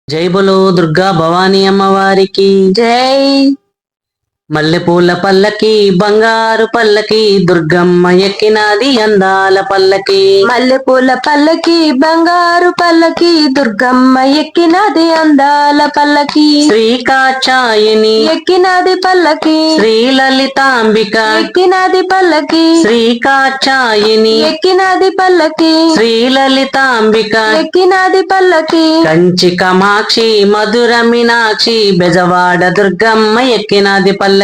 జై బలో దుర్గా భవానీ అమ్మవారికి జై. మల్లెపూల పల్లకి బంగారు పల్లకి దుర్గమ్మ ఎక్కినాది అందాల పల్లకి. మల్లెపూల పల్లకి బంగారు పల్లకి దుర్గమ్మ ఎక్కినది అందాల పల్లకి. శ్రీకాచాయిని ఎక్కినది పల్లకి. శ్రీలలితాంబిక ఎక్కినది పల్లకి. శ్రీకాచాయిని ఎక్కినది పల్లకి. శ్రీలలితాంబిక ఎక్కినది పల్లకి. కంచి కామాక్షి మధుర మీనాక్షి బెజవాడ దుర్గమ్మ ఎక్కినది పల్లకి.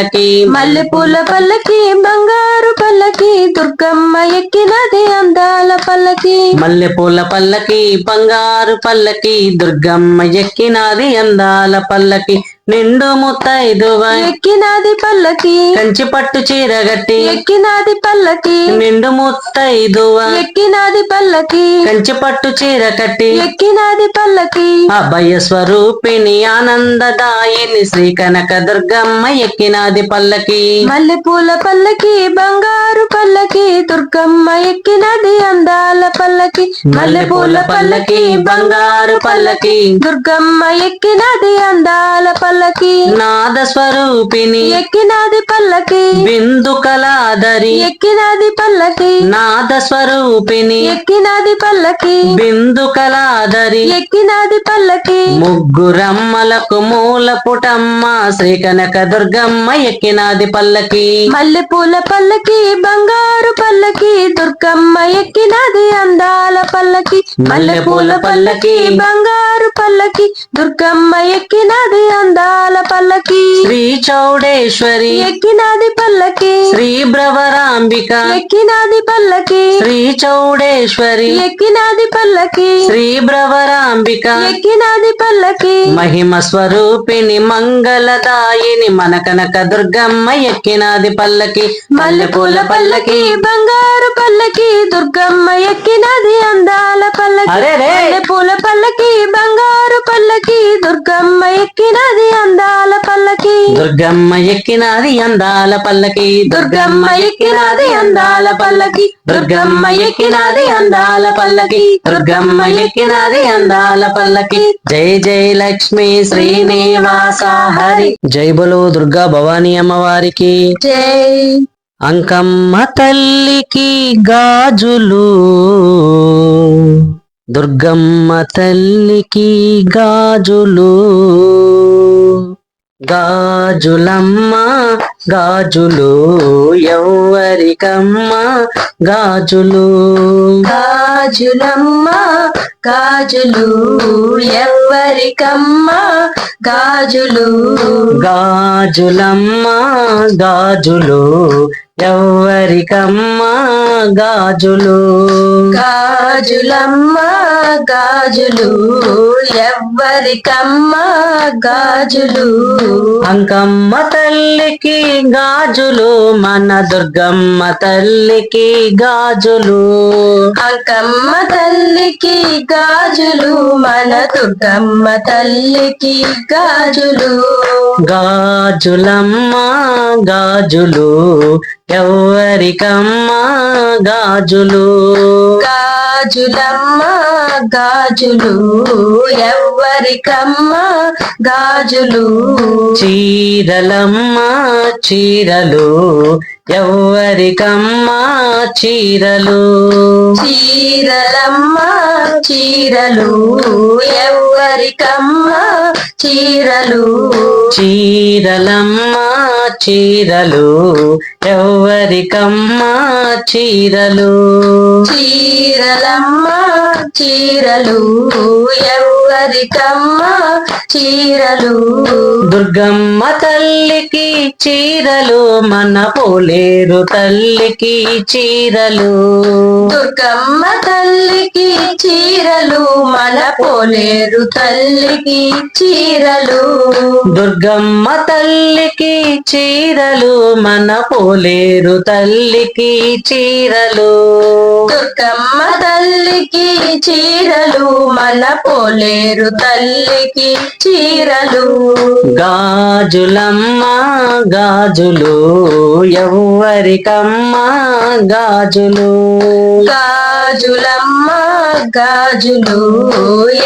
మల్లెపూల పల్లకి బంగారు పల్లకి దుర్గమ్మ ఎక్కినది అందాల పల్లకి. మల్లెపూల పల్లకి బంగారు పల్లకి దుర్గమ్మ ఎక్కినది అందాల పల్లకి. నిండు ముత్తైదువ ఎక్కినది పల్లకి. కంచి పట్టు చీరగట్టి ఎక్కినది పల్లకి. నిండు ముత్తైదువ ఎక్కినది పల్లకి. కంచి పట్టు చీర కట్టి ఎక్కినది పల్లకి. అభయ స్వరూపిణి ఆనందదాయిని శ్రీ కనక దుర్గమ్మ ఎక్కినది పల్లకి. మల్లెపూల పల్లకి బంగారు పల్లకి దుర్గమ్మ ఎక్కినది అందాల పల్లకి. మల్లెపూల పల్లకి బంగారు పల్లకి దుర్గమ్మ ఎక్కినది అందాల పల్లకి. నాద స్వరూపిణి ఎక్కినది పల్లకి. బిందు కళాధరి ఎక్కినది పల్లకి. నాద స్వరూపిణి ఎక్కినది పల్లకి. బిందు కళాధరి ఎక్కినది పల్లకి. ముగ్గురమ్మలకు మూల పుటమ్మ శ్రీ కనక దుర్గమ్మ ఎక్కినది పల్లకి. మల్లెపూల పల్లకి బంగారు పల్లకి దుర్గమ్మ ఎక్కినది అందాల పల్లకి. మల్లెపూల పల్లకి బంగారు పల్లకి దుర్గమ్మ ఎక్కినది అందాల పల్లకి. శ్రీ చౌడేశ్వరి ఎక్కినది పల్లకి. శ్రీ భ్రవరాంబిక ఎక్కినది పల్లకి. శ్రీ చౌడేశ్వరి ఎక్కినది పల్లకి. శ్రీ భ్రవరాంబిక ఎక్కినది పల్లకి. మహిమ స్వరూపిణి మంగళదాయిని మన కనక దుర్గమ్మ ఎక్కినది పల్లకి. మల్లెపూల పల్లకి బంగారు పల్లకి దుర్గమ్మ ఎక్కినది అందాల పల్లకి. అరెరే! మల్లెపూల పల్లకి బంగారు పల్లకి దుర్గమ్మ ఎక్కినది అందాల పల్లకి. దుర్గమ్మ ఎక్కినది అందాల పల్లకి. దుర్గమ్మ ఎక్కినది అందాల పల్లకి. దుర్గమ్మ ఎక్కినది అందాల పల్లకి. దుర్గమ్మ ఎక్కినది అందాల పల్లకి. జై జై లక్ష్మీ శ్రీనివాస హరి. జై బలో దుర్గా భవానీ అమ్మవారికి జై. అంకమ్మ తల్లికి గాజులు దుర్గమ్మ తల్లికి గాజులు. గాజులమ్మ గాజులు ఎవ్వరికమ్మ గాజులు. గాజులమ్మ గాజులు ఎవ్వరికమ్మ గాజులు. గాజులమ్మ గాజులు ఎవ్వరికమ్మ గాజులు. గాజులమ్మ గాజులు ఎవ్వరికమ్మ గాజులు. అంకమ్మ తల్లికి గాజులు మన దుర్గమ్మ తల్లికి గాజులు. అంకమ్మ తల్లికి గాజులు మన దుర్గమ్మ తల్లికి గాజులు. గాజులమ్మ గాజులు ఎవ్వరికమ్మ గాజులు. గాజులమ్మ గాజులు ఎవ్వరికమ్మ గాజులు. చీరలమ్మ చీరలు ఎవ్వరికమ్మ చీరలు. చీరలమ్మ చీరలు ఎవ్వరికమ్మ చీరలు. చీరలమ్మ చీరలు ఎవ్వరికమ్మ చీరలు. చీరలమ్మ చీరలు ఎవ్వరికమ్మ చీరలు. దుర్గమ్మ తల్లికి చీరలు మన పోలేరు తల్లికి చీరలు. దుర్గమ్మ తల్లికి చీరలు మన పోలేరు తల్లికి చీరలు. దుర్గమ్మ తల్లికి చీరలు మన పోలేరు తల్లికి చీరలు. దుర్గమ్మ తల్లికి చీరలు మన పోలేరు తల్లికి చీరలు. గాజులమ్మ గాజులు ఎవ్వరికమ్మ గాజులు. గాజులమ్మ గాజులు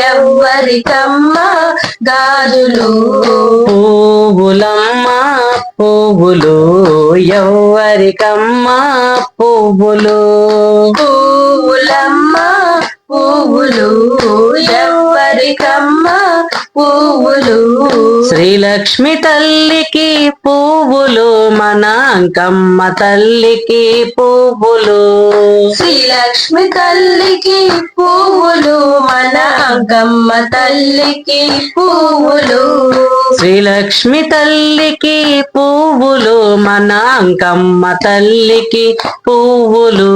ఎవ్వరికమ్మ గాజులు పువ్వులమ్మ పువ్వులు ఎవ్వరికమ్మ పువ్వులు పువ్వులమ్మ పువ్వులు ఎవ్వరికమ్మ పువ్వులు శ్రీలక్ష్మి తల్లికి పువ్వులు మన అంకమ్మ తల్లికి పువ్వులు శ్రీలక్ష్మి తల్లికి పువ్వులు మన అంకమ్మ తల్లికి పువ్వులు శ్రీలక్ష్మి తల్లికి పువ్వులు మన అంకమ్మ తల్లికి పువ్వులు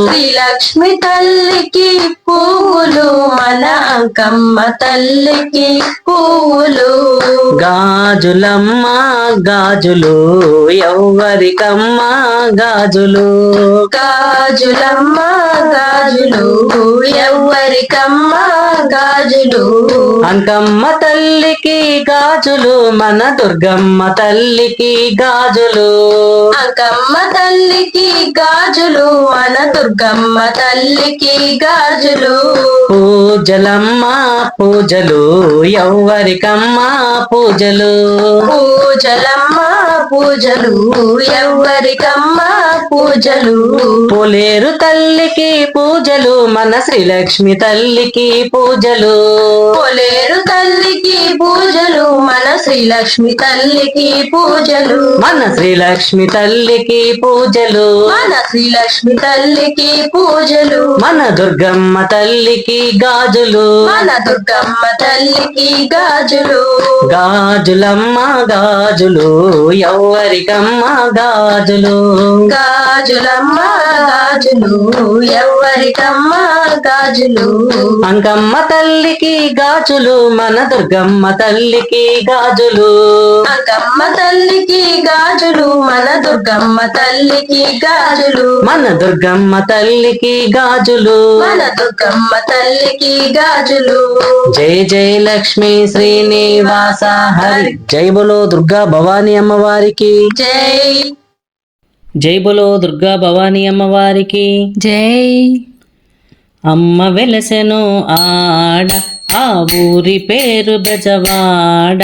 శ్రీలక్ష్మి తల్లికి పువ్వులు మన అంకమ్మ తల్లికి పువ్వులు గాజులమ్మ గాజులు ఎవ్వరికమ్మ గాజులు గాజులమ్మ గాజులు ఎవ్వరికమ్మ గాజులు అంకమ్మ తల్లికి గాజులు మన దుర్గమ్మ తల్లికి గాజులు అంకమ్మ తల్లికి గాజులు మన దుర్గమ్మ తల్లికి గాజులు పూజలమ్మ పూజలు ఎవ్వరికమ్మ పూజలు పూజలమ్మ పూజలు ఎవ్వరికమ్మ పూజలు పోలేరు తల్లికి పూజలు మన శ్రీలక్ష్మి తల్లికి పూజలు పోలేరు తల్లికి పూజలు మన శ్రీలక్ష్మి తల్లికి పూజలు మన శ్రీలక్ష్మి తల్లికి పూజలు మన శ్రీలక్ష్మి తల్లికి పూజలు మన దుర్గమ్మ తల్లికి గాజులు మన దుర్గమ్మ తల్లికి గాజులు గాజులమ్మ గాజులు ఎవ్వరికమ్మ గాజులు గాజులమ్మ గాజులు ఎవ్వరికమ్మ గాజులు అంకమ్మ తల్లికి గాజులు మన దుర్గమ్మ తల్లికి గాజులు అంకమ్మ తల్లికి గాజులు మన దుర్గమ్మ తల్లికి గాజులు మన దుర్గమ్మ తల్లికి గాజులు మన దుర్గమ్మ తల్లికి గాజులు జై జై లక్ష్మీ శ్రీనివాస హరి జై బోలో దుర్గా భవానీ అమ్మవారికి జై జై బోలో దుర్గా భవానీ అమ్మవారికి జై అమ్మ వెలసెను ఆడ ఆ ఊరి పేరు బెజవాడ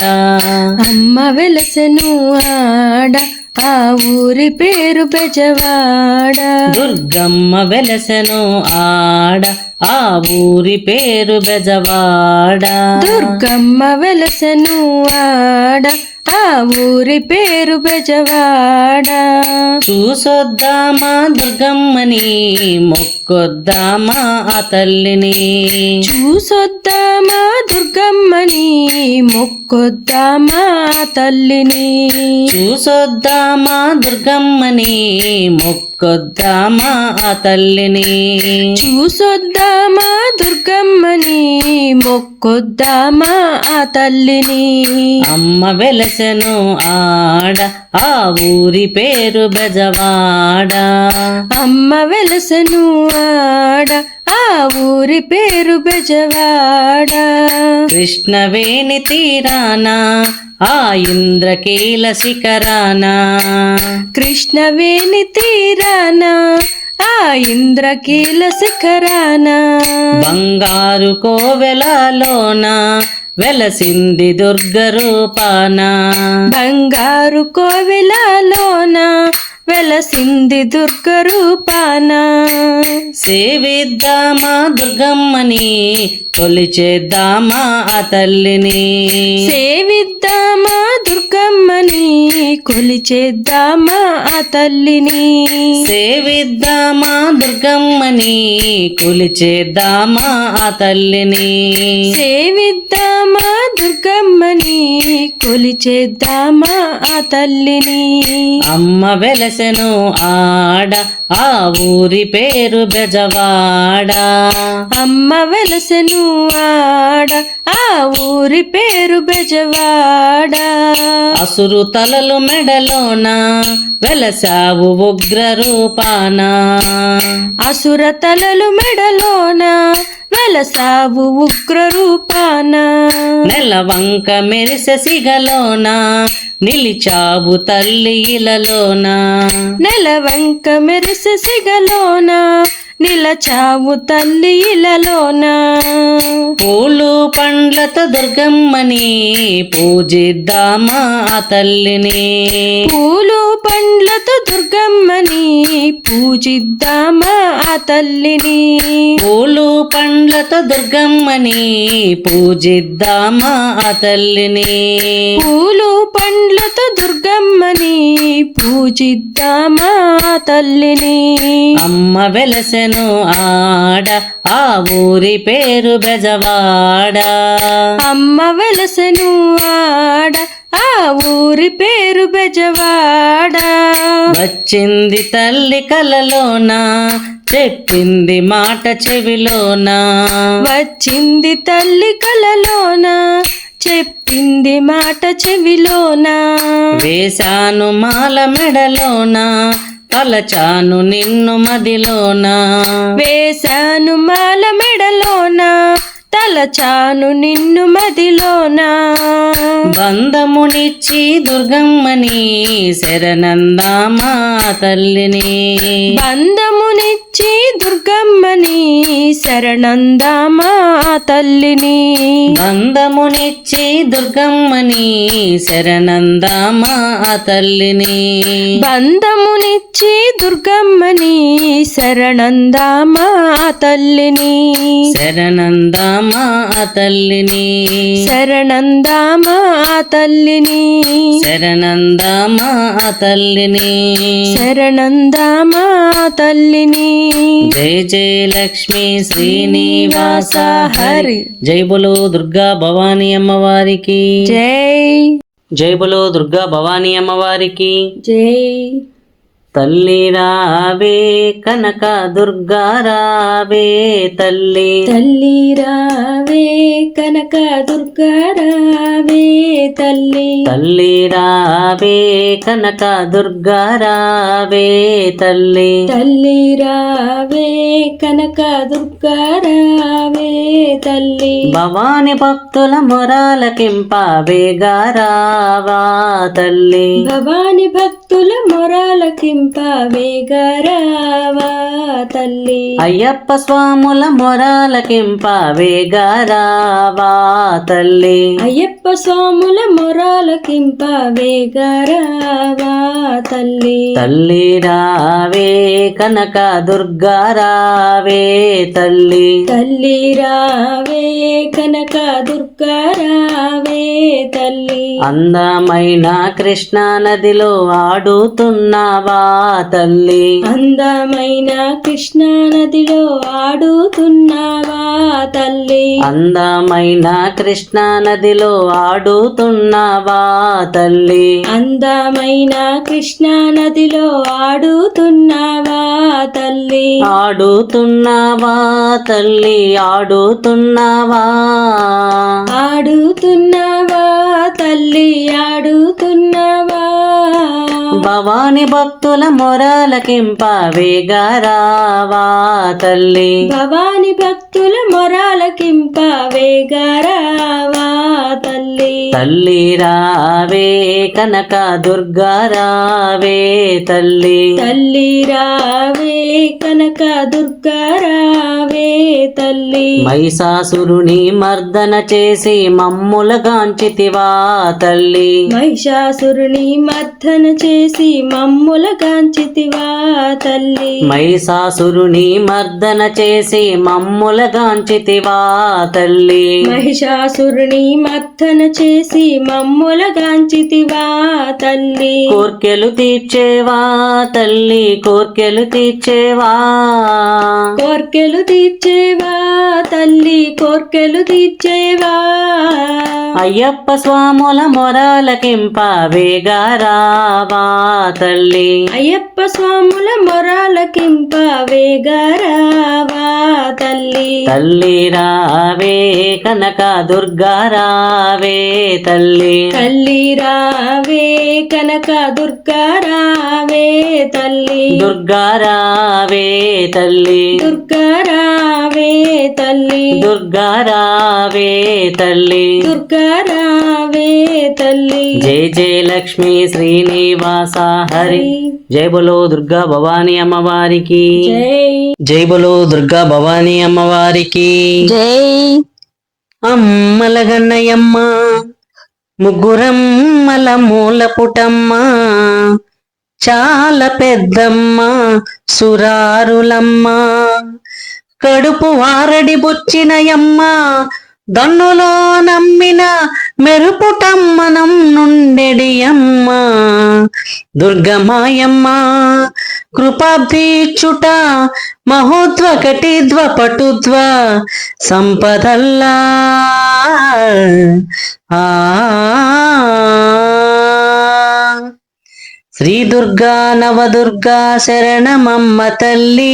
అమ్మ వెలసెను ఆడ ఆ ఊరి పేరు బెజవాడ దుర్గమ్మ వెలసెను ఆడ ఆ ఊరి పేరు బెజవాడ దుర్గమ్మ వెలసెను ఆడ ఆ ఊరి పేరు బెజవాడ చూసొద్దామా దుర్గమ్మని మొక్కొద్దామా ఆ తల్లిని చూసొద్దామా దుర్గమ్మని మొక్కొద్దామా తల్లిని చూసొద్దామా దుర్గమ్మని మొక్కొద్దామా ఆ తల్లిని చూసొద్దామా దుర్గమ్మని మొక్కొద్దామా ఆ తల్లిని అమ్మ వెలసెను ఆడ ఆ ఊరి పేరు బెజవాడ అమ్మ వెలసెను ఆడ ఆ ఊరి పేరు బెజవాడ కృష్ణవేణి తీరాన ఆ ఇంద్రకీల శిఖరాన కృష్ణవేణి తీరాన ఆ ఇంద్రకీల శిఖరాన బంగారు కోవెలలోన వెలసింది దుర్గ రూపాన బంగారు కోవెలలోన వెలసింది దుర్గ రూపాన సేవిద్దామా దుర్గమ్మని కొలిచేద్దామా ఆ తల్లిని సేవిద్దామా దుర్గమ్మని కొలిచేద్దామా ఆ తల్లిని సేవిద్దామా దుర్గమ్మని కొలిచేద్దామా ఆ తల్లిని సేవిద్దామా దుర్గమ్మని కొలిచేద్దామా ఆ తల్లిని అమ్మ వెలసెను ఆడ ఆ ఊరి పేరు బెజవాడ అమ్మ వెలసెను ఆడ ఆ ఊరి పేరు బెజవాడ అసురు తలలు మెడలోన వెలసావు ఉగ్ర రూపాన అసుర తలలు మెడలోన వెలసావు ఉగ్ర రూపాన నెలవంక మెరిసె సిగలోన నిలిచావు తల్లి ఇలలోన నెలవంక మెరిసె సిగలోన నిలచావు తల్లి ఇలలోన. పూలు పండ్లతో దుర్గమ్మని పూజిద్దామా ఆ తల్లిని. పూలు పండ్లతో దుర్గమ్మని పూజిద్దామా ఆ తల్లిని. పూలు పండ్లతో దుర్గమ్మని పూజిద్దామా ఆ తల్లిని. పూలు పండ్లతో దుర్గమ్మని పూజిద్దామా ఆ తల్లిని. అమ్మ వెలసెను ఆడ ఆ ఊరి పేరు బెజవాడ. అమ్మ వెలసెను ఆడ ఆ ఊరి పేరు బెజవాడ. వచ్చింది తల్లి కలలోన చెప్పింది మాట చెవిలోన. వచ్చింది తల్లి కలలోన చెప్పింది మాట చెవిలోన. వేశాను మాల మెడలోన తలచాను నిన్ను మదిలోన. వేశాను మాల మెడలోన తలచాను నిన్ను మదిలోన. బంధమునిచ్చి దుర్గమ్మని శరణందామా తల్లిని. బంధమునిచ్చి దుర్గమ్మని శరణందామా తల్లిని. బంధమునిచ్చి దుర్గమ్మని శరణందామా తల్లిని. బంధమునిచ్చి దుర్గమ్మని శరణందామా తల్లిని. శరణందామా తల్లిని. శరణందామా తల్లిని. శరణందామా తల్లిని. శరణందామా తల్లిని. జై జై లక్ష్మీ శ్రీనివాస హరి. హరి. జై బోలో దుర్గా భవానీ అమ్మవారికి. జై జై బోలో దుర్గా భవానీ అమ్మవారికి. జై. తల్లి రావే కనక దుర్గా రావే తల్లి. తల్లి రావే కనక దుర్గా రావే తల్లి. తల్లి రావే కనక దుర్గా రావే తల్లి. తల్లి రావే కనక దుర్గా రావే తల్లి. భవాని భక్తుల మొరాలకింపవేగా రావా తల్లి. భవాని భక్తుల మొరాలకింపవేగా రావా తల్లి. అయ్యప్ప స్వాముల మొరాలకింపవేగా రావా తల్లి. అయ్యప్ప స్వాముల మొరాలకింపవేగా రావా తల్లి. తల్లి రావే కనక దుర్గా రావే తల్లి. తల్లి రావే కనక దుర్గా రావే తల్లి. అందమైన కృష్ణా నదిలో ఆడుతున్నావా తల్లి. అందమైన కృష్ణా నదిలో ఆడుతున్నావా తల్లి. అందమైన కృష్ణా నదిలో ఆడుతున్నావా తల్లి. అందమైన కృష్ణా నదిలో ఆడుతున్నావా తల్లి. ఆడుతున్నావా తల్లి ఆడుతున్నావా. ఆడుతున్నావా తల్లి ఆడుతున్నావా. భవాని భక్తుల మొరాలకింపవేగా రావా తల్లి. భవాని భక్తుల మొరాలకింపవేగా రావా తల్లి. తల్లి రావే కనక దుర్గా రావే తల్లి. తల్లి రావే కనక దుర్గా రావే తల్లి. మహిషాసురుని మర్దన చేసి మమ్ములగాంచితివా తల్లి. మహిషాసురుని మర్దన చేసి మమ్ములగాంచితివా తల్లి. మహిషాసురుని మర్దన చేసి మమ్ములగాంచితివా తల్లి. మహిషాసురుని మర్దన చేసి మమ్ములగాంచితివా తల్లి. కోర్కెలు తీర్చేవా తల్లి కోర్కెలు తీర్చేవా. కోర్కెలు తీర్చేవా తల్లి కోర్కెలు తీర్చేవా. అయ్యప్ప స్వాముల మొరాలకింపవేగా రావా తల్లి. అయ్యప్ప స్వాముల మొరాలకింపవేగా రావా తల్లి. తల్లి రావే కనక దుర్గా రావే తల్లి. తల్లి రావే కనక దుర్గా రావే తల్లి. దుర్గా రావే తల్లి. దుర్గా రావే రావే తల్లి దుర్గా రావే తల్లి దుర్గా రావే తల్లి జై జై లక్ష్మీ శ్రీనివాస హరి జై బోలో దుర్గా భవానీ అమ్మవారికి జై జై బోలో దుర్గా భవానీ అమ్మవారికి జై అమ్మలగన్నయమ్మ ముగ్గురమ్మల మూల పుటమ్మ చాలా పెద్దమ్మ సురారులమ్మ కడుపు వారడి బుచ్చినయమ్మ దన్నులో నమ్మిన మెరుపుటమ్మనం నుండెడియమ్మ దుర్గమాయమ్మ కృపాబ్దీచ్యుట మహోద్వకటిద్వ పటుద్వ సంపదల్లా ఆ శ్రీ దుర్గా నవదుర్గా శరణమమ్మ తల్లి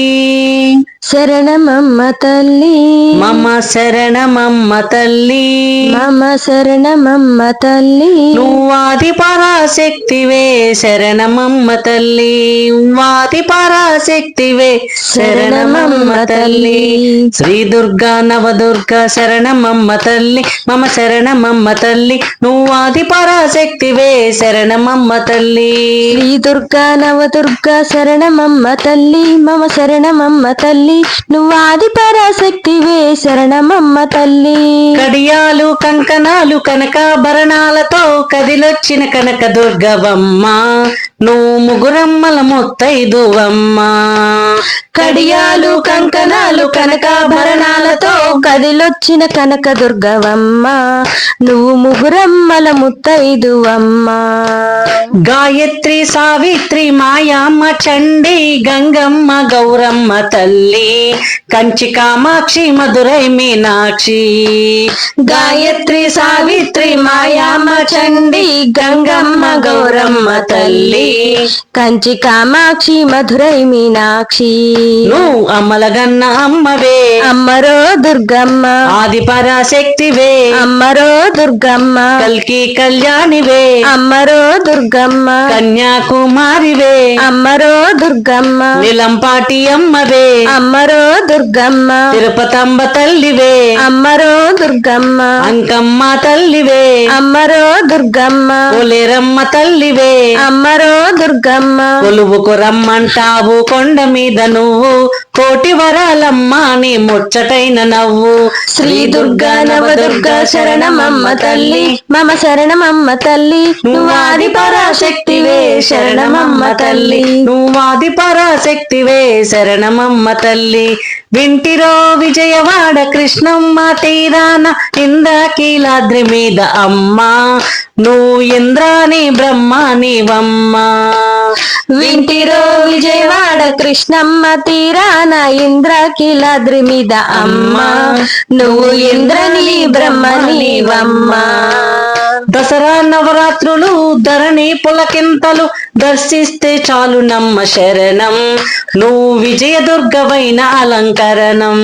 శరణమమ్మ తల్లి మమ శరణమమ్మ తల్లి మమ శరణమమ్మ తల్లి నువ్వాది పరాశక్తివే శరణమమ్మ తల్లి వాది పరాశక్తివే శరణమమ్మ తల్లి శ్రీ దుర్గా నవదుర్గా శరణమమ్మ తల్లి మమ శరణమమ్మ తల్లి నువ్వాది పరాశక్తివే శరణమమ్మ తల్లి శ్రీ దుర్గా నవదుర్గా శరణమమ్మ తల్లి మమ శరణమమ్మ తల్లి నువ్వాది పరాశక్తివే శరణమమ్మ తల్లి కడియాలు కంకణాలు కనకాభరణాలతో కదిలొచ్చిన కనక దుర్గవమ్మ నువ్వు ముగురమ్మల ముత్తైదువమ్మ కడియాలు కంకణాలు కనకాభరణాలతో కదిలొచ్చిన కనక దుర్గవమ్మ నువ్వు ముగురమ్మల ముత్తైదువమ్మ గాయత్రి సావిత్రి మాయమ్మ చండి గంగమ్మ గౌరమ్మ తల్లి కంచి కామాక్షి మధురై మీనాక్షి గాయత్రి సావిత్రి మాయమ్మ చండి గంగమ్మ గౌరమ్మ తల్లి కంచి కామాక్షి మధురై మీనాక్షి నువ్వు అమ్మలగన్న అమ్మవే అమ్మరో దుర్గమ్మ ఆది పరాశక్తివే అమ్మరో దుర్గమ్మ కల్కి కళ్యాణివే అమ్మరో దుర్గమ్మ కన్యాకుమారివే అమ్మరో దుర్గమ్మ నిలంపాటి అమ్మవే అమ్మరో దుర్గమ్మ తిరుపతంబ తల్లివే అమ్మరో దుర్గమ్మ అంకమ్మ తల్లివే అమ్మరో దుర్గమ్మ కొలేరమ్మ తల్లివే అమ్మరో దుర్గమ్మ కొలువుకు రమ్మంటావు కొండ మీద నువ్వు కోటి వరాలమ్మ నీ ముచ్చటైన నవ్వు శ్రీ దుర్గా నవదుర్గా శరణమమ్మ తల్లి మమ శరణమమ్మ తల్లి నువ్వాది పరాశక్తివే శరణమమ్మ తల్లి నువ్వాది పరాశక్తివే శరణమమ్మ తల్లి వింటిరో విజయవాడ కృష్ణమ్మ తీరాన ఇంద్రకీలాద్రి మీద అమ్మ నువ్వు ఇంద్రాని బ్రహ్మానివమ్మ వింటిరో విజయవాడ కృష్ణమ్మ తీరాన ఇంద్రకీలాద్రి మీద అమ్మ నువ్వు ఇంద్రని బ్రహ్మనివమ్మ దసరా నవరాత్రులు ధరణి పులకింతలు దర్శిస్తే చాలు నమ్మ శరణం నువ్వు విజయదుర్గవైన అలంకరణం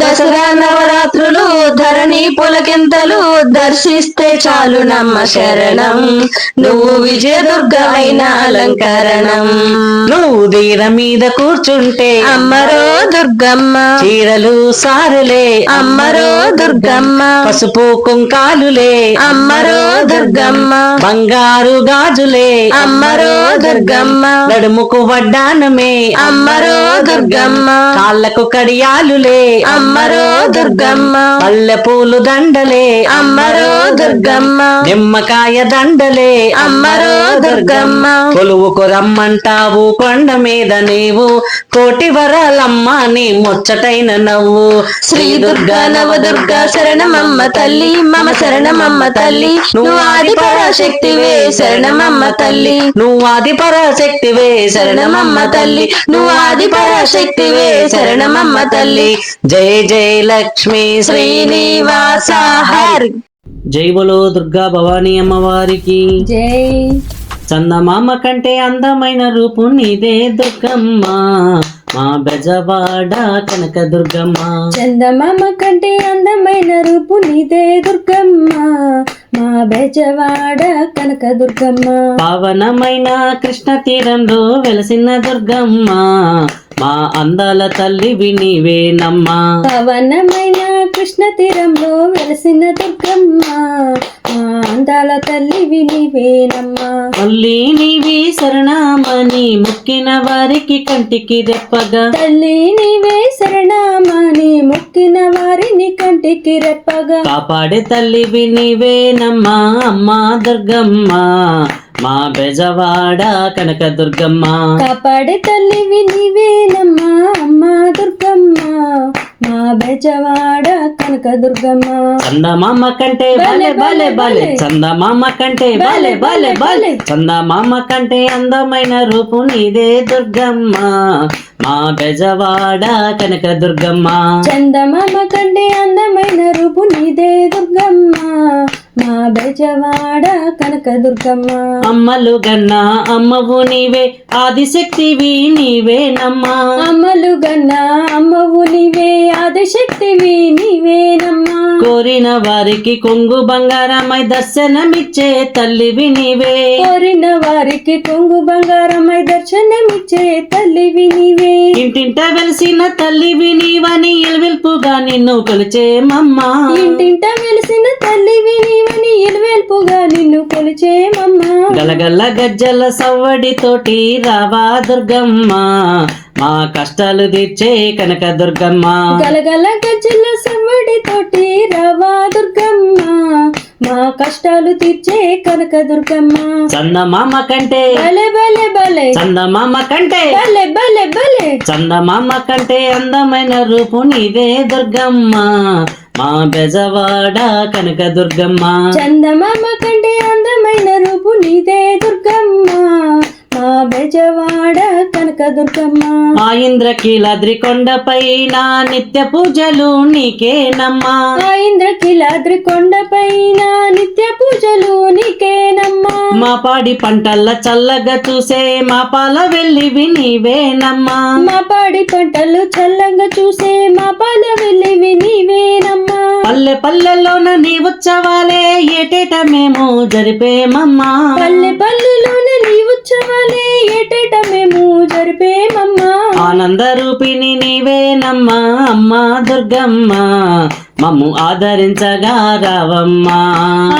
దసరా నవరాత్రులు ధరణి పులకింతలు దర్శిస్తే చాలు నమ్మ శరణం నువ్వు విజయదుర్గమైన అలంకరణం నువ్వు దీర మీద కూర్చుంటే అమ్మరో దుర్గమ్మ చీరలు సారులే అమ్మరో దుర్గమ్మ పసుపు కుంకాలులే అమ్మరో దుర్గమ్మ బంగారు గాజులే అమ్మరో దుర్గమ్మ నడుముకు వడ్డానమే అమ్మరో దుర్గమ్మ కాళ్ళకు కడియాలులే అమ్మరో దుర్గమ్మ పల్లె పూలు దండలే అమ్మరో దుర్గమ్మ నిమ్మకాయ దండలే అమ్మరో దుర్గమ్మ కొలువుకు రమ్మంటావు కొండ మీద నీవు కోటి వరాలమ్మ నీ ముచ్చటైన నవ్వు శ్రీ దుర్గా నవదుర్గా శరణమమ్మ తల్లి మమ శరణమమ్మ తల్లి నువ్వు ఆది పరాశక్తివే శరణమమ్మ తల్లి నువ్వు ఆది పరాశక్తివే శరణమమ్మ తల్లి నువ్వు ఆది పరాశక్తివే శరణమమ్మ తల్లి జై జై లక్ష్మీ శ్రీనివాస హరి జై బోలో దుర్గా భవానీ అమ్మవారికి జై చందమామ కంటే అందమైన రూపు నీదే దుర్గమ్మ మా బెజవాడ కనక దుర్గమ్మ చందమామ కంటే అందమైన రూపు నీదే దుర్గమ్మ మా బెజవాడ కనక దుర్గమ్మ పావనమైన కృష్ణ తీరంలో వెలసిన దుర్గమ్మ మా అందాల తల్లివి నీవేనమ్మా. పవనమైన కృష్ణ తీరంలో వెలసిన దుర్గమ్మ మా అందాల తల్లివి నీవేనమ్మా. తల్లి నీవి శరణమని మొక్కిన వారికి కంటికి రెప్పగా, తల్లి నీవే శరణమని మొక్కిన వారిని కంటికి రెప్పగా, కాపాడే తల్లివి నీవేనమ్మా అమ్మా దుర్గమ్మ మా బెజవాడ కనక దుర్గమ్మ. కాపాడే తల్లివి నీవేనమ్మా అమ్మా దుర్గమ్మ మా బెజవాడ కనక దుర్గమ్మ. చందమామ కంటే బాలే బాలే బాలే, చందమామ కంటే బాలే బాలే బాలే, చందమామ కంటే అందమైన రూపు నీదే దుర్గమ్మ మా బెజవాడ కనక దుర్గమ్మ. చందమామ కంటే అందమైన రూపు నీదే దుర్గమ్మ మా బెజవాడ కనక దుర్గమ్మ. అమ్మలు గన్నా అమ్మవు నీవే, ఆదిశక్తివి నీవేనమ్మా. అమ్మలు గన్నా అమ్మవు నీవే, ఆదిశక్తివి నీవేనమ్మా. కోరిన వారికి కొంగు బంగారమై దర్శనమిచ్చే తల్లివి నీవే. కోరిన వారికి కొంగు బంగారమై దర్శనమిచ్చే తల్లివి నీవే. ఇంటింట వెలిసిన తల్లివి నీవని ఇల్వెల్పుగా నిన్ను కొలిచేమమ్మా. ఇంటింట వెలిసిన తల్లివి నీవని ఇల్వెల్పుగా నిన్ను కొలిచేమమ్మా. గలగల్ల గజ్జల సవ్వడి తోటి రావా దుర్గమ్మ మా కష్టాలు తీర్చే కనక దుర్గమ్మ. గలగల గజ్జల సవ్వడి తోటి రావా దుర్గమ్మ మా కష్టాలు తీర్చే కనక దుర్గమ్మ. చందమామ కంటే బలే బలే బలే, చందమామ కంటే బలే బలే బలే, చందమామ కంటే అందమైన రూపు నీదే దుర్గమ్మ మా బెజవాడ కనక దుర్గమ్మ. చందమామ కంటే అందమైన రూపు నీదే దుర్గమ్మ మా బెజవాడ కనక దుర్గమ్మ. ఆ ఇంద్రకీలాద్రి కొండపైన నిత్య పూజలు నీకేనమ్మా. ఆ ఇంద్రకీలాద్రి కొండపైన నిత్య పూజలు నీకేనమ్మా. మా పాడి పంటల్ల చల్లగా చూసే మా పాల వెళ్ళివి నీవేనమ్మా. మా పాడి పంటలు చల్లంగా చూసే మా పాల వెళ్ళివి నీవేనమ్మా. పల్లె పల్లెల్లోన నీ ఉత్సవాలే ఏటేట మేము జరిపేమమ్మా. పల్లె పల్లెలోన నీ ఉత్సవాలే ఏటేట మేము జరిపేమమ్మా. ఆనంద రూపిణి నీవేనమ్మా అమ్మా దుర్గమ్మ మమ్ము ఆదరించగా రావమ్మా.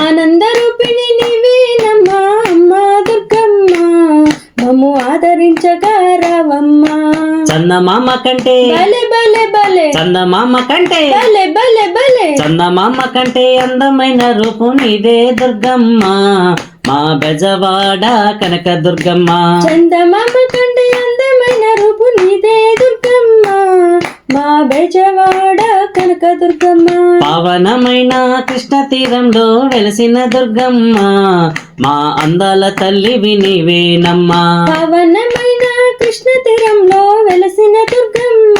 ఆనంద రూపిణి నీవేనమ్మా అమ్మా దుర్గమ్మ మమ్ము ఆదరించగా రావమ్మా. చందమామ కంటే బలే బలే బలే, చందమామ కంటే బలే బలే బలే, చందమామ కంటే అందమైన రూపు నీదే దుర్గమ్మ మా బెజవాడ కనక దుర్గమ్మ. చందమామ కంటే అందమైన రూపు నీదే దుర్గమ్మ మా బెజవాడ కనక దుర్గమ్మ. పావనమైన కృష్ణ తీరంలో వెలసిన దుర్గమ్మ మా అందాల తల్లివి నీవేనమ్మా. పవనమైన కృష్ణ తీరంలో వెలసిన దుర్గమ్మ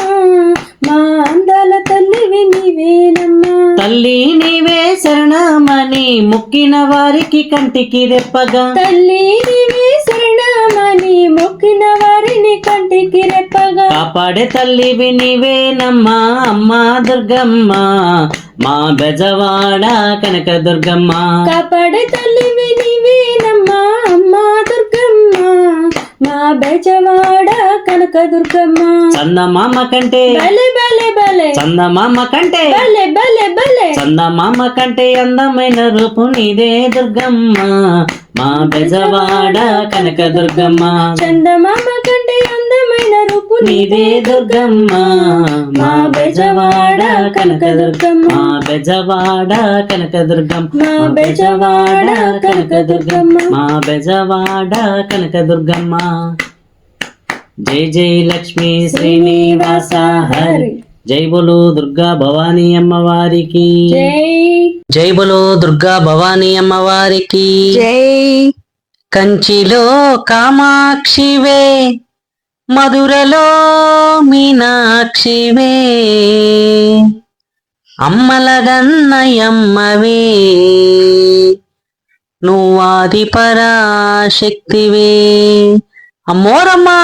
మా అందాల తల్లివి నీవేనమ్మా. తల్లి నీవే శరణమని మొక్కిన వారికి కంటికి రెప్పగా, తల్లి నీవే శరణమని మొక్కిన వారిని కంటికి రెప్పగా, కాపాడే తల్లివి నీవేనమ్మా అమ్మా దుర్గమ్మ మా బెజవాడ కనక దుర్గమ్మ. కాపాడే తల్లివి నీవేనమ్మా అమ్మా దుర్గమ్మ మా బెజవాడ కనక దుర్గమ్మ. చందమామ కంటే బలే బలే బలే, చందమామ కంటే బలే బలే బలే, చందమామ కంటే అందమైన రూపు నీదే దుర్గమ్మ మా బెజవాడ కనక దుర్గమ్మ. చందమామ కంటే అందమైన రూపు నీదే దుర్గమ్మ మా బెజవాడ కనక దుర్గమ్మ. మా బెజవాడ కనక దుర్గమ్మ. మా బెజవాడ కనక దుర్గమ్మ. మా బెజవాడ కనక దుర్గమ్మ. జై జై లక్ష్మీ శ్రీనివాస హరి, జై బోలో దుర్గా భవానీ అమ్మవారికి జై, జై బోలో దుర్గా భవానీ అమ్మవారికి జై. కంచిలో కామాక్షివే, మధురలో మీనాక్షివే, అమ్మల గన్నయమ్మవే, నువ్వాది పరాశక్తివే. అమ్మోరమ్మా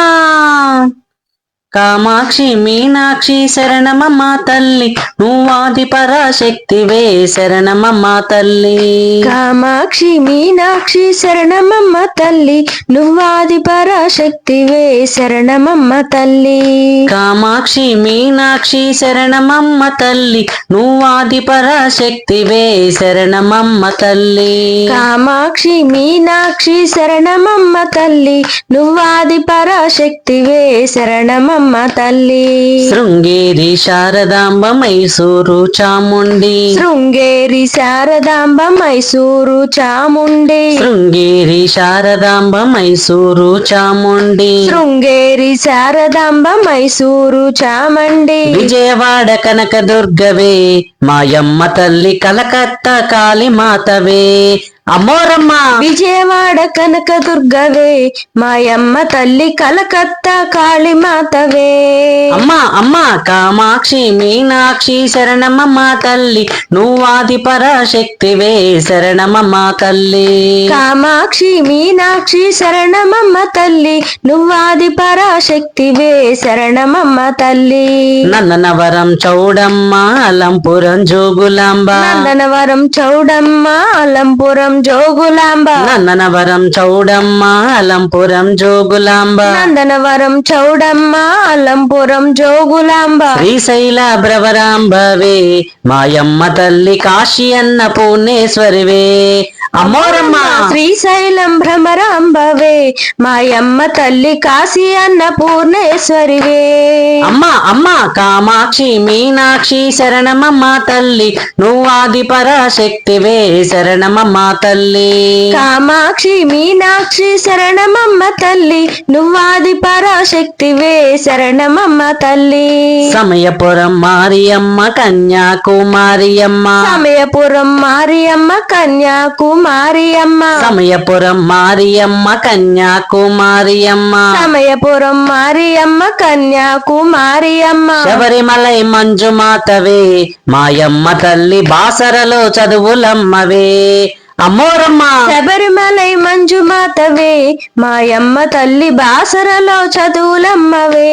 కామాక్షి మీనాక్షి శరణమమ్మ తల్లి నువ్వాది పరాశక్తివే శరణమమ్మ తల్లి. కామాక్షి మీనాక్షి శరణమమ్మ తల్లి నువ్వాది పరాశక్తివే శరణమమ్మ తల్లి. కామాక్షి మీనాక్షి శరణమమ్మ తల్లి నువ్వాది పరాశక్తివే శరణమమ్మ తల్లి. కామాక్షి మీనాక్షి శరణమమ్మ తల్లి నువ్వాది పరాశక్తివే శరణమమ్మ తల్లి. శృంగేరి శారదాంబ మైసూరు చాముండి. శృంగేరి శారదాంబ మైసూరు చాముండి. శృంగేరి శారదాంబ మైసూరు చాముండి. శృంగేరి శారదాంబ మైసూరు చామండి. విజయవాడ కనక దుర్గవే మాయమ్మ తల్లి కలకత్తా కాళీమాతవే అమ్మోరమ్మ. విజయవాడ కనక దుర్గవే మాయమ్మ తల్లి కలకత్తా కాళీమాతవే. అమ్మ అమ్మ కామాక్షి మీనాక్షి శరణమమ్మ తల్లి నువ్వాది పరాశక్తివే శరణమమ్మ తల్లి. కామాక్షి మీనాక్షి శరణమమ్మ తల్లి నువ్వాది పరాశక్తివే శరణమమ్మ తల్లి. నందనవరం చౌడమ్మ అలంపురం జోగులాంబ. నందనవరం చౌడమ్మ అలంపురం జోగులాంబ. నందనవరం చౌడమ్మ అలంపురం జోగులాంబ. నందనవరం చౌడమ్మ అలంపురం జోగులాంబ. శ్రీశైల భ్రవరాంబవే మాయమ్మ తల్లి కాశీ అన్న పూర్ణేశ్వరివే అమ్మోరమ్మ. శ్రీశైలం భ్రమరాంబవే మాయమ్మ తల్లి కాశీ అన్న పూర్ణేశ్వరివే. అమ్మ అమ్మ కామాక్షి మీనాక్షి శరణమమ్మ తల్లి నువ్వాది పరాశక్తివే శరణమమ్మ తల్లి. కామాక్షి మీనాక్షి శరణమమ్మ తల్లి నువ్వాది పరాశక్తివే శరణమమ్మ తల్లి. సమయపురం మారియమ్మ కన్యాకుమారియమ్మ. సమయపురం మారియమ్మ కన్యాకుమారియమ్మ. సమయపురం మారియమ్మ కన్యాకుమారియమ్మ. సమయపురం మారియమ్మ కన్యాకుమారియమ్మ. శబరిమలై మంజుమాతవే మాయమ్మ తల్లి బాసరలో చదువులమ్మవే అమ్మోరమ్మ. శబరిమలై మంజుమాతవే మాయమ్మ తల్లి బాసరలో చదువులమ్మవే.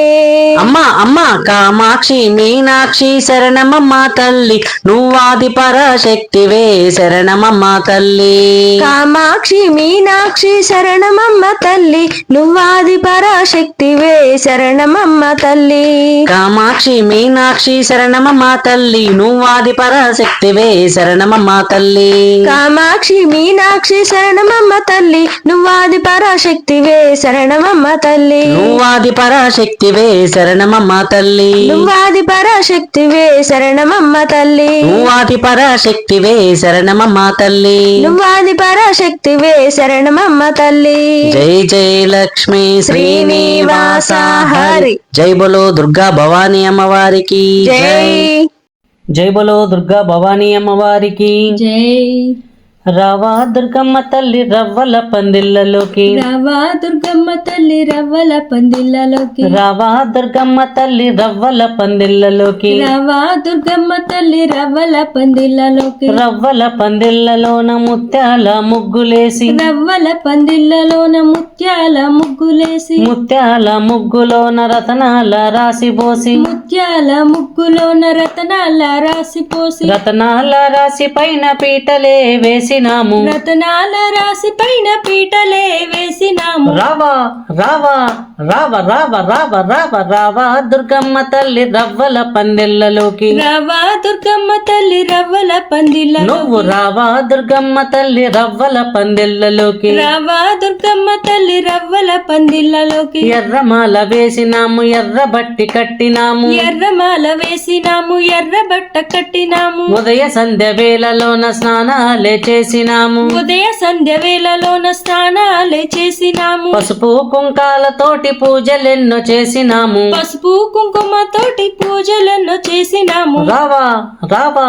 అమ్మ అమ్మ కామాక్షి మీనాక్షి శరణమమ్మ తల్లి నువ్వాది పరాశక్తివే శరణమమ్మ తల్లి. కామాక్షి మీనాక్షి శరణమమ్మ తల్లి నువ్వాది పరాశక్తివే శరణమమ్మ తల్లి. కామాక్షి మీనాక్షి శరణమమ్మ తల్లి నువ్వాది పరాశక్తివే శరణమమ్మ తల్లి. కామాక్షి మీనాక్షి శరణమమ్మ తల్లి నువ్వాది పరాశక్తివే శరణమమ్మ తల్లి. నువ్వాది పరాశక్తివే శరణమమ్మ తల్లి. నువ్వాది పరాశక్తివే శరణమమ్మ తల్లి. నువ్వాది పరాశక్తివే శరణమమ్మ తల్లి. నువ్వాది పరాశక్తివే శరణమమ్మ తల్లి. జై జై లక్ష్మీ శ్రీనివాస హరి. జై బోలో దుర్గా భవానీ అమ్మవారికి జై. జై బోలో దుర్గా భవానీ అమ్మవారికి జై. రావా దుర్గమ్మ తల్లి రవ్వల పందిళ్ళలోకి. రావా దుర్గమ్మ తల్లి రవ్వల పందిళ్ళలోకి. రావా దుర్గమ్మ తల్లి రవ్వల పందిళ్ళలోకి. రావా దుర్గమ్మ తల్లి రవ్వల పందిళ్ళలోకి. రవ్వల పందిళ్ళలోన ముత్యాల ముగ్గులేసి. రవ్వల పందిళ్ళలోన ముత్యాల ముగ్గులేసి. ముత్యాల ముగ్గులోన రతనాల రాసిపోసి. ముత్యాల ముగ్గులోన రతనాల రాసిపోసి. రతనాల రాసి పైన పీటలే వేసినాము. రతనాల రాసి పైన పీటలే వేసినాము. రావా రావా రావ రావ రావ రావ రావా దుర్గమ్మ తల్లి రవ్వల పందిళ్ళలోకి. రావా దుర్గమ్మ తల్లి రవ్వల పందిళ్ళలోకి. నువ్వు రావా దుర్గమ్మ తల్లి రవ్వల పందిళ్ళలోకి. రావా దుర్గమ్మ తల్లి రవ్వల పందిళ్ళలోకి. ఎర్రమాల వేసినాము ఎర్ర బట్టి కట్టినాము. ఎర్రమాల వేసినాము ఎర్ర బట్ట కట్టినాము. ఉదయ సంధ్య వేళలోన స్నానాలే చేసినాము. ఉదయ సంధ్య వేళలోన స్నానాలే చేసినాము. పసుపు కుంకాలతోటి పూజలెన్నో చేసినాము. పసుపు కుంకుమ తోటి పూజలను చేసినాము. రావా రావా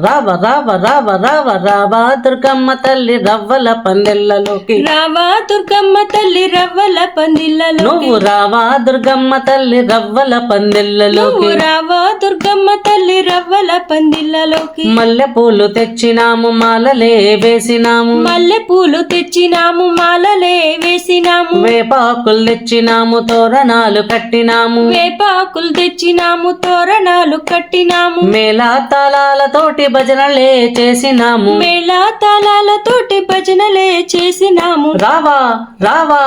రావ రావ రావ రావ రావా దుర్గమ్మ తల్లి రవ్వల పందిళ్ళలోకి. రావా దుర్గమ్మ తల్లి రవ్వల పందిళ్ళలోకి. నువ్వు రావా దుర్గమ్మ తల్లి రవ్వల పందిళ్ళలోకి. నువ్వు రావా దుర్గమ్మ తల్లి రవ్వల పందిళ్ళలోకి. మల్లె పూలు తెచ్చినాము మాలలే వేసినాము, మల్లె పూలు తెచ్చినాము, మాలలే వేసినాము, వేపాకులు తెచ్చినాము, తోరణాలు కట్టినాము, వేపాకులు తెచ్చినాము, తోరణాలు కట్టినాము, మేళా తాళాలతోటి భజనలే చేసినాము, మేళా తాళాలతోటి భజనలే చేసినాము. రావా రావా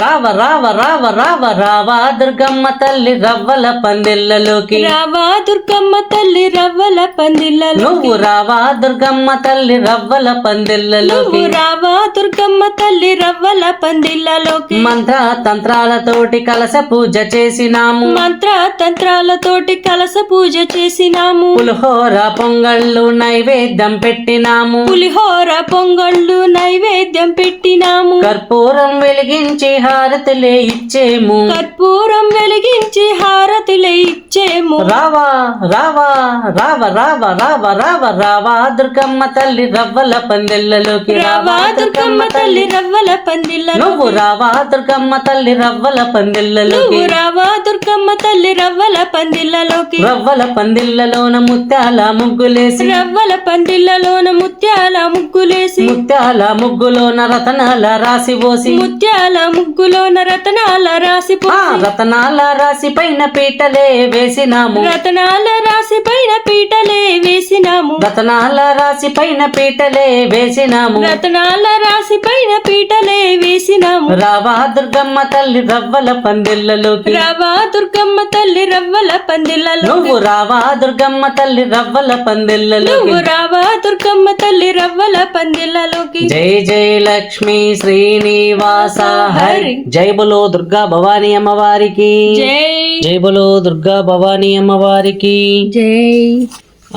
రావ రావ రావ రావ రావా దుర్గమ్మ తల్లి రవ్వల పందిళ్ళలోకి, రావా దుర్గమ్మ తల్లి రవ్వల పందిళ్ళలో, నువ్వు రావా దుర్గమ్మ తల్లి రవ్వల పందిళ్ళలోకి, నువ్వు రావా దుర్గమ్మ తల్లి రవ్వల పందిళ్ళలోకి. మంత్ర తంత్రాలతోటి కలశ పూజ చేసినాము, మంత్ర తంత్రాలతోటి కలస పూజ చేసినాము, పులిహోర పొంగళ్ళు నైవేద్యం పెట్టినాము, పులిహోర పొంగళ్ళు నైవేద్యం పెట్టినాము, కర్పూరం వెలిగించి హారతులే ఇచ్చేము, కర్పూరం వెలిగించి హారతులే ఇచ్చేము. రావా రావా రావ రావ రావ రావ రావా దుర్గమ్మ తల్లి రవ్వల పందిళ్ళలోకి, రావా దుర్గమ్మ తల్లి రవ్వల పందిళ్ళలో, నువ్వు రావా దుర్గమ్మ తల్లి రవ్వల పందిళ్ళలోకి, నువ్వు రావా దుర్గమ్మ తల్లి రవ్వల పందిళ్ళలోకి. రవ్వల పందిళ్ళలోన ముత్యాల ముగ్గులేసి, రవ్వల పందిళ్ళలోన ముత్యాల ముగ్గులేసి, ముత్యాల ముగ్గులోన రతనాల రాసి పోసి, ముత్యాల ముగ్గులోన రతనాల రాసి రతనాల రాసి పైన పీటలే వేసినాము, రతనాల రాసి పైన పీటలే వేసినాము, రతనాల రాసి పైన పీటలే వేసినాము, రతనాల రాసి పైన పీటలే వేసినాము. రావా దుర్గమ్మ తల్లి రవ్వల పందిళ్ళలోకి, రావా దుర్గమ్మ తల్లి రవ్వల పందిళ్ళలో, నువ్వు రావా దుర్గమ్మ తల్లి రవ్వల పందిళ్ళలోకి, నువ్వు రావా దుర్గమ్మ తల్లి రవ్వల పందిళ్ళలోకి. జై జై లక్ష్మీ శ్రీనివాస హరి, జై బలో దుర్గా భవానీ అమ్మవారికి, జై జై బలో దుర్గా భవానీ అమ్మవారికి. జై.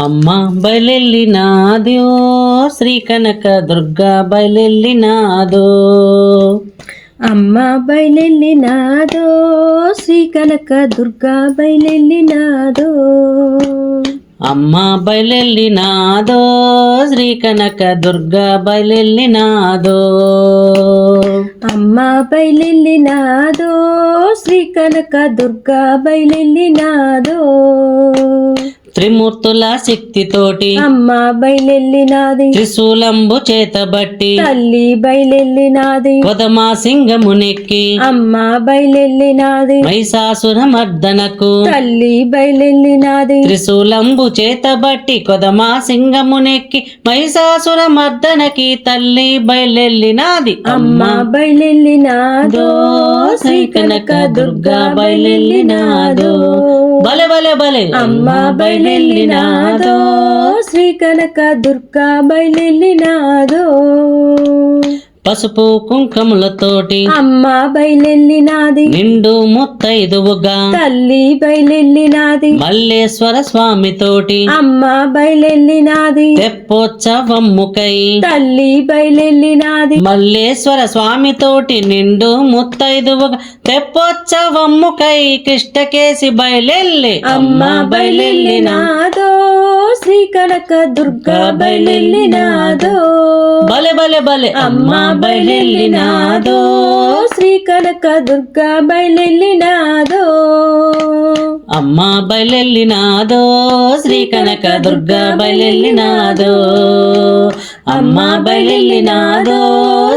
అమ్మ బయలెల్లినాదో శ్రీ కనక దుర్గా బయలెల్లినాదో, అమ్మ బయలెల్లినాదో శ్రీ కనక దుర్గా బయలెల్లినాదో, అమ్మ బయలెల్లినాదో శ్రీ కనక దుర్గా బయలెల్లినాదో, అమ్మ బయలెల్లినాదో శ్రీ కనక దుర్గా బయలెల్లినాదో, త్రిమూర్తుల శక్తితోటి అమ్మ బయలెల్లినాది, త్రిశూలంబు చేతబట్టి తల్లి బయలెల్లినాది, కొదమా సింగమునెక్కి అమ్మ బయలెల్లినాది, మహిషాసుర మర్దనకు తల్లి బయలెల్లినాది, త్రిశూలంబు చేతబట్టి కొదమా సింగమునెక్కి మహిషాసుర మర్దనకి తల్లి బయలెల్లినాది, అమ్మ బయలెల్లినాదో శ్రీ కనక దుర్గా బయలెల్లినాదో, బలె బలె బలె అమ్మ బయలెల్లినాదో శ్రీ కనక దుర్గా బయలెల్లినాదో, పసుపు కుంకములతోటి అమ్మ బయలెల్లినాది, నిండు ముత్తైదువుగా తల్లి బయలెల్లినాది, మల్లేశ్వర స్వామి తోటి అమ్మ బయలెల్లినాది, తెప్పోత్సవమ్ముకై తల్లి బయలెల్లినాది, మల్లేశ్వర స్వామి తోటి నిండు ముత్తైదువుగా తెప్పోత్సవమ్ముకై కిష్టకేసి బయలెల్లి అమ్మ బయలెల్లినాదో శ్రీ కనక దుర్గా బయలెల్లినాదో, బలె బలె బలె అమ్మ బయలెల్లినాదో శ్రీ కనక దుర్గా బయలెల్లినాదో, అమ్మ బయలెల్లినాదో శ్రీ కనక దుర్గా బయలెల్లినాదో, అమ్మ బయలెల్లినాదో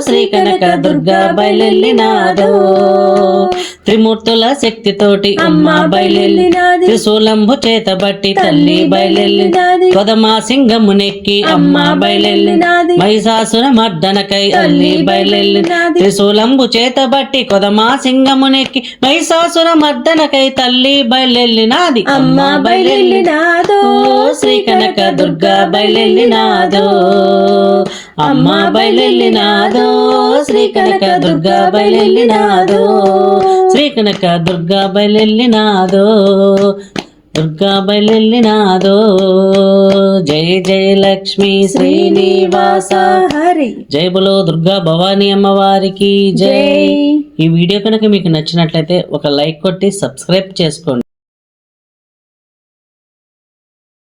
శ్రీ కనక దుర్గా బయలెల్లినాదో, త్రిమూర్తుల శక్తితోటి అమ్మ బయలెల్లినాది, త్రిశూలంబు చేతబట్టి తల్లి బయలెల్లినాది, కొదమా సింగమునెక్కి అమ్మ బయలెల్లినాది, మహిషాసుర మర్దనకై తల్లి బయలెల్లినాది, త్రిశూలంబు చేతబట్టి కొదమా సింగమునెక్కి మహిషాసుర మర్దనకై తల్లి బయలెల్లినాది, అమ్మ బయలెల్లినాదో శ్రీ కనక దుర్గా బయలెల్లినాదో, అమ్మ బయలెల్లినాదో శ్రీ కనక దుర్గా బయలెల్లినాదో, శ్రీ కనక దుర్గా బయలెల్లినాదో, దుర్గా బయలెల్లినాదో. జై జై లక్ష్మీ శ్రీనివాస హరి, జై బలో దుర్గా భవానీ అమ్మవారికి జై. ఈ వీడియో కనుక మీకు నచ్చినట్లయితే ఒక లైక్ కొట్టి సబ్స్క్రైబ్ చేసుకోండి.